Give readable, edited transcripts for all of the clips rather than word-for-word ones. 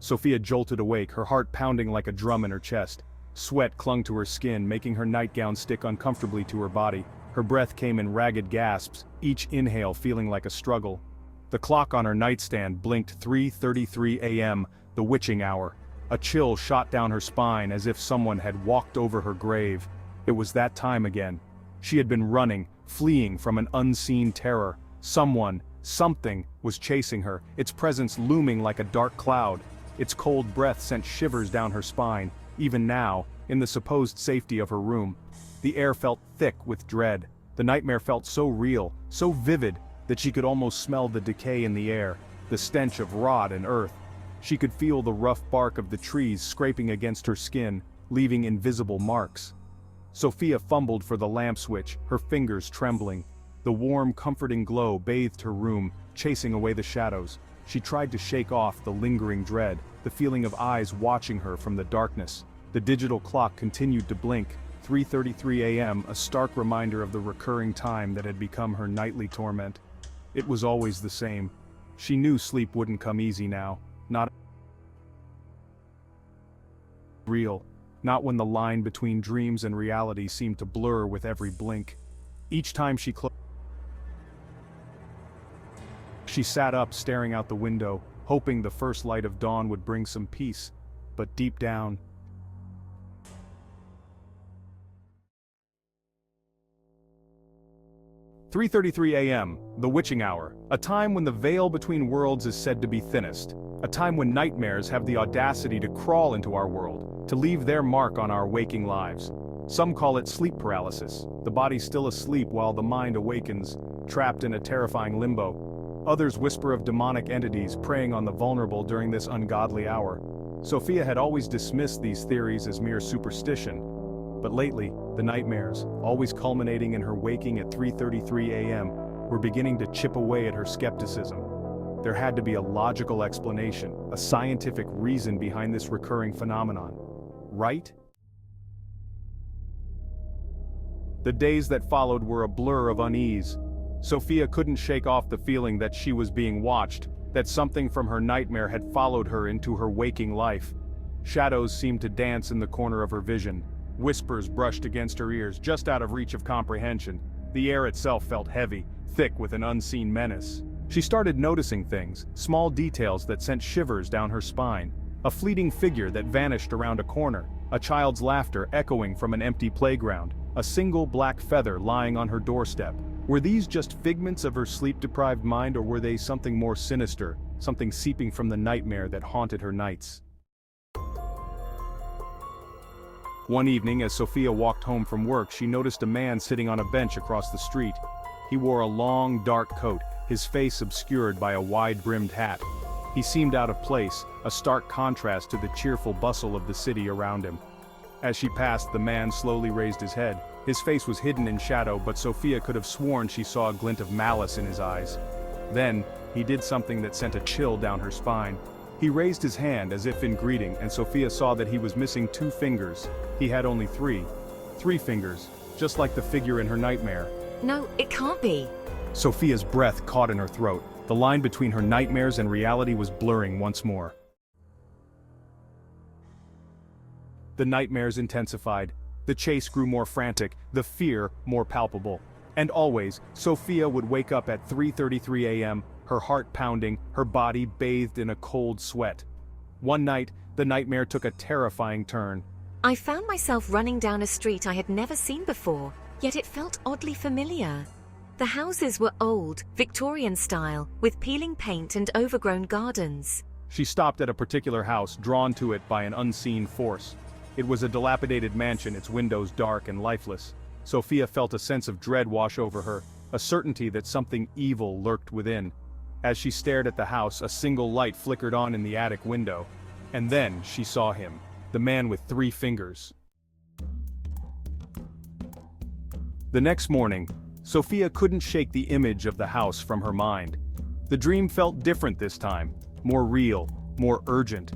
Sophia jolted awake, her heart pounding like a drum in her chest. Sweat clung to her skin, making her nightgown stick uncomfortably to her body. Her breath came in ragged gasps, each inhale feeling like a struggle. The clock on her nightstand blinked 3:33 a.m., the witching hour. A chill shot down her spine as if someone had walked over her grave. It was that time again. She had been running, fleeing from an unseen terror. Someone, something, was chasing her, its presence looming like a dark cloud. Its cold breath sent shivers down her spine. Even now, in the supposed safety of her room, the air felt thick with dread. The nightmare felt so real, so vivid, that she could almost smell the decay in the air, the stench of rot and earth. She could feel the rough bark of the trees scraping against her skin, leaving invisible marks. Sophia fumbled for the lamp switch, her fingers trembling. The warm, comforting glow bathed her room, chasing away the shadows. She tried to shake off the lingering dread, the feeling of eyes watching her from the darkness. The digital clock continued to blink, 3:33 a.m., a stark reminder of the recurring time that had become her nightly torment. It was always the same. She knew sleep wouldn't come easy now, not real, not when the line between dreams and reality seemed to blur with every blink. Each time she sat up staring out the window, hoping the first light of dawn would bring some peace, but deep down, 3:33 a.m., the witching hour, a time when the veil between worlds is said to be thinnest, a time when nightmares have the audacity to crawl into our world, to leave their mark on our waking lives. Some call it sleep paralysis, the body still asleep while the mind awakens, trapped in a terrifying limbo. Others whisper of demonic entities preying on the vulnerable during this ungodly hour. Sophia had always dismissed these theories as mere superstition, but lately, the nightmares, always culminating in her waking at 3:33 a.m., were beginning to chip away at her skepticism. There had to be a logical explanation, a scientific reason behind this recurring phenomenon. Right? The days that followed were a blur of unease. Sophia couldn't shake off the feeling that she was being watched, that something from her nightmare had followed her into her waking life. Shadows seemed to dance in the corner of her vision. Whispers brushed against her ears, just out of reach of comprehension. The air itself felt heavy, thick with an unseen menace. She started noticing things, small details that sent shivers down her spine. A fleeting figure that vanished around a corner, a child's laughter echoing from an empty playground, a single black feather lying on her doorstep. Were these just figments of her sleep-deprived mind, or were they something more sinister, something seeping from the nightmare that haunted her nights? One evening, as Sophia walked home from work, she noticed a man sitting on a bench across the street. He wore a long, dark coat, his face obscured by a wide-brimmed hat. He seemed out of place, a stark contrast to the cheerful bustle of the city around him. As she passed, the man slowly raised his head. His face was hidden in shadow, but Sophia could have sworn she saw a glint of malice in his eyes. Then, he did something that sent a chill down her spine. He raised his hand as if in greeting, and Sophia saw that he was missing 2 fingers. He had only 3. 3 fingers, just like the figure in her nightmare. No, it can't be. Sophia's breath caught in her throat. The line between her nightmares and reality was blurring once more. The nightmares intensified. The chase grew more frantic, the fear more palpable. And always, Sophia would wake up at 3:33 a.m., her heart pounding, her body bathed in a cold sweat. One night, the nightmare took a terrifying turn. I found myself running down a street I had never seen before, yet it felt oddly familiar. The houses were old, Victorian style, with peeling paint and overgrown gardens. She stopped at a particular house, drawn to it by an unseen force. It was a dilapidated mansion, its windows dark and lifeless. Sophia felt a sense of dread wash over her, a certainty that something evil lurked within. As she stared at the house, a single light flickered on in the attic window. And then she saw him, the man with 3 fingers. The next morning, Sophia couldn't shake the image of the house from her mind. The dream felt different this time, more real, more urgent,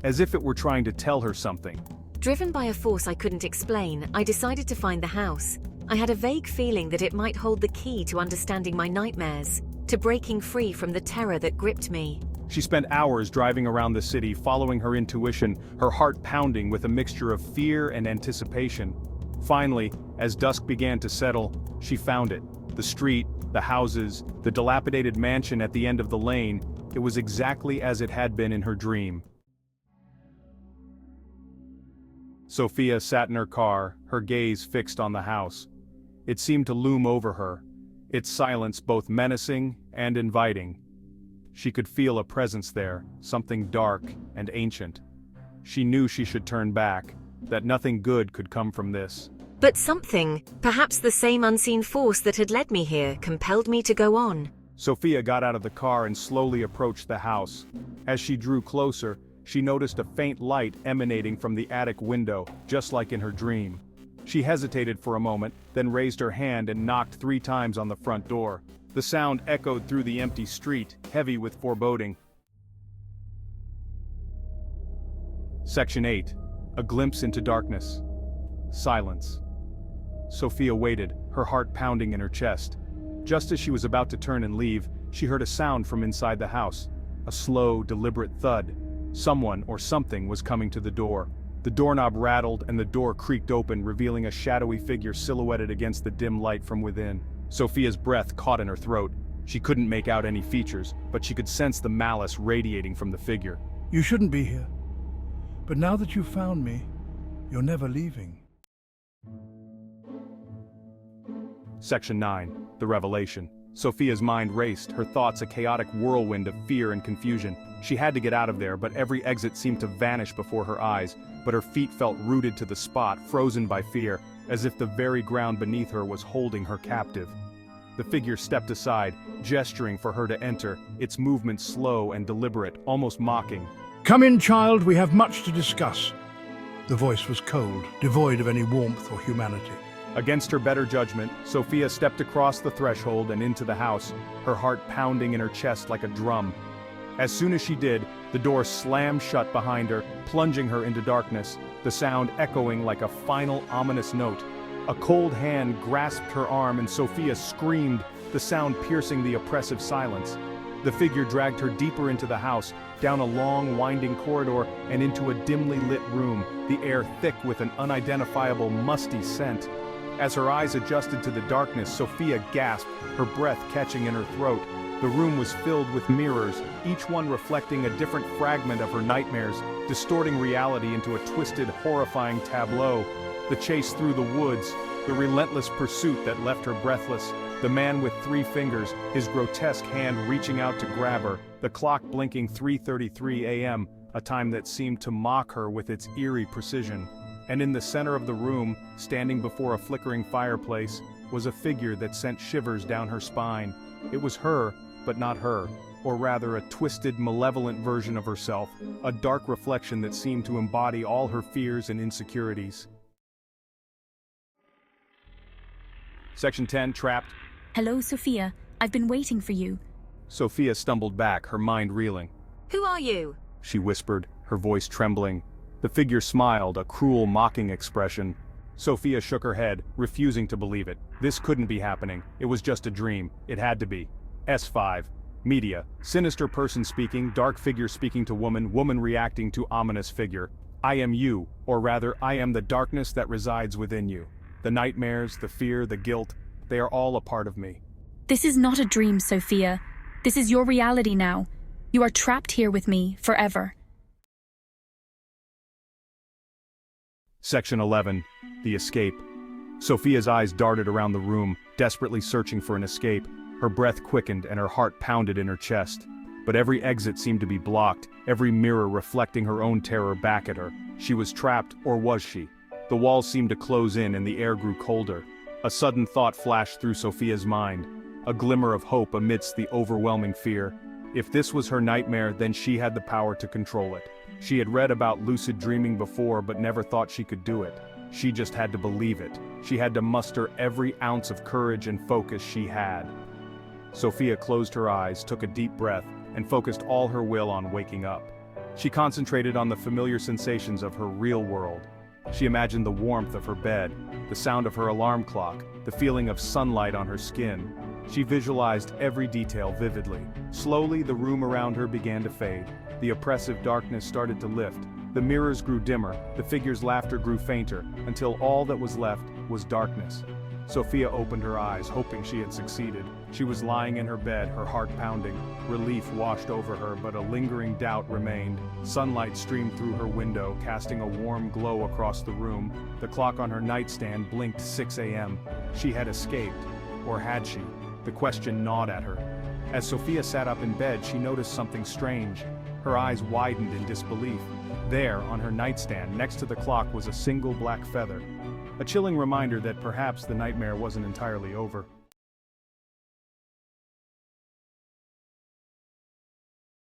as if it were trying to tell her something. Driven by a force I couldn't explain, I decided to find the house. I had a vague feeling that it might hold the key to understanding my nightmares, to breaking free from the terror that gripped me. She spent hours driving around the city, following her intuition, her heart pounding with a mixture of fear and anticipation. Finally, as dusk began to settle, she found it. The street, the houses, the dilapidated mansion at the end of the lane, it was exactly as it had been in her dream. Sophia sat in her car, her gaze fixed on the house. It seemed to loom over her, its silence both menacing and inviting. She could feel a presence there, something dark and ancient. She knew she should turn back, that nothing good could come from this. But something, perhaps the same unseen force that had led me here, compelled me to go on. Sophia got out of the car and slowly approached the house. As she drew closer, she noticed a faint light emanating from the attic window, just like in her dream. She hesitated for a moment, then raised her hand and knocked 3 times on the front door. The sound echoed through the empty street, heavy with foreboding. Section 8. A glimpse into darkness. Silence. Sophia waited, her heart pounding in her chest. Just as she was about to turn and leave, she heard a sound from inside the house. A slow, deliberate thud. Someone or something was coming to the door. The doorknob rattled and the door creaked open, revealing a shadowy figure silhouetted against the dim light from within. Sophia's breath caught in her throat. She couldn't make out any features, but she could sense the malice radiating from the figure. You shouldn't be here. But now that you've found me, you're never leaving. Section 9. The Revelation. Sophia's mind raced, her thoughts a chaotic whirlwind of fear and confusion. She had to get out of there, but every exit seemed to vanish before her eyes, but her feet felt rooted to the spot, frozen by fear, as if the very ground beneath her was holding her captive. The figure stepped aside, gesturing for her to enter, its movements slow and deliberate, almost mocking. Come in, child, we have much to discuss. The voice was cold, devoid of any warmth or humanity. Against her better judgment, Sophia stepped across the threshold and into the house, her heart pounding in her chest like a drum. As soon as she did, the door slammed shut behind her, plunging her into darkness, the sound echoing like a final ominous note. A cold hand grasped her arm and Sophia screamed, the sound piercing the oppressive silence. The figure dragged her deeper into the house, down a long, winding corridor and into a dimly lit room, the air thick with an unidentifiable, musty scent. As her eyes adjusted to the darkness, Sophia gasped, her breath catching in her throat. The room was filled with mirrors, each one reflecting a different fragment of her nightmares, distorting reality into a twisted, horrifying tableau. The chase through the woods, the relentless pursuit that left her breathless, the man with 3 fingers, his grotesque hand reaching out to grab her, the clock blinking 3:33 a.m., a time that seemed to mock her with its eerie precision. And in the center of the room, standing before a flickering fireplace, was a figure that sent shivers down her spine. It was her, but not her, or rather a twisted, malevolent version of herself, a dark reflection that seemed to embody all her fears and insecurities. Section 10, Trapped. Hello, Sophia. I've been waiting for you. Sophia stumbled back, her mind reeling. Who are you? She whispered, her voice trembling. The figure smiled, a cruel, mocking expression. Sophia shook her head, refusing to believe it. This couldn't be happening. It was just a dream. It had to be. S5. Media. Sinister person speaking, dark figure speaking to woman, woman reacting to ominous figure. I am you, or rather, I am the darkness that resides within you. The nightmares, the fear, the guilt, they are all a part of me. This is not a dream, Sophia. This is your reality now. You are trapped here with me forever. Section 11. The Escape. Sophia's eyes darted around the room, desperately searching for an escape. Her breath quickened and her heart pounded in her chest. But every exit seemed to be blocked, every mirror reflecting her own terror back at her. She was trapped, or was she? The walls seemed to close in and the air grew colder. A sudden thought flashed through Sophia's mind, a glimmer of hope amidst the overwhelming fear. If this was her nightmare, then she had the power to control it. She had read about lucid dreaming before but never thought she could do it. She just had to believe it. She had to muster every ounce of courage and focus she had. Sophia closed her eyes, took a deep breath, and focused all her will on waking up. She concentrated on the familiar sensations of her real world. She imagined the warmth of her bed, the sound of her alarm clock, the feeling of sunlight on her skin. She visualized every detail vividly. Slowly, the room around her began to fade. The oppressive darkness started to lift. The mirrors grew dimmer, the figure's laughter grew fainter, until all that was left was darkness. Sophia opened her eyes, hoping she had succeeded. She was lying in her bed, her heart pounding. Relief washed over her, but a lingering doubt remained. Sunlight streamed through her window, casting a warm glow across the room. The clock on her nightstand blinked 6 a.m. She had escaped. Or had she? The question gnawed at her. As Sophia sat up in bed, she noticed something strange. Her eyes widened in disbelief. There, on her nightstand, next to the clock was a single black feather. A chilling reminder that perhaps the nightmare wasn't entirely over.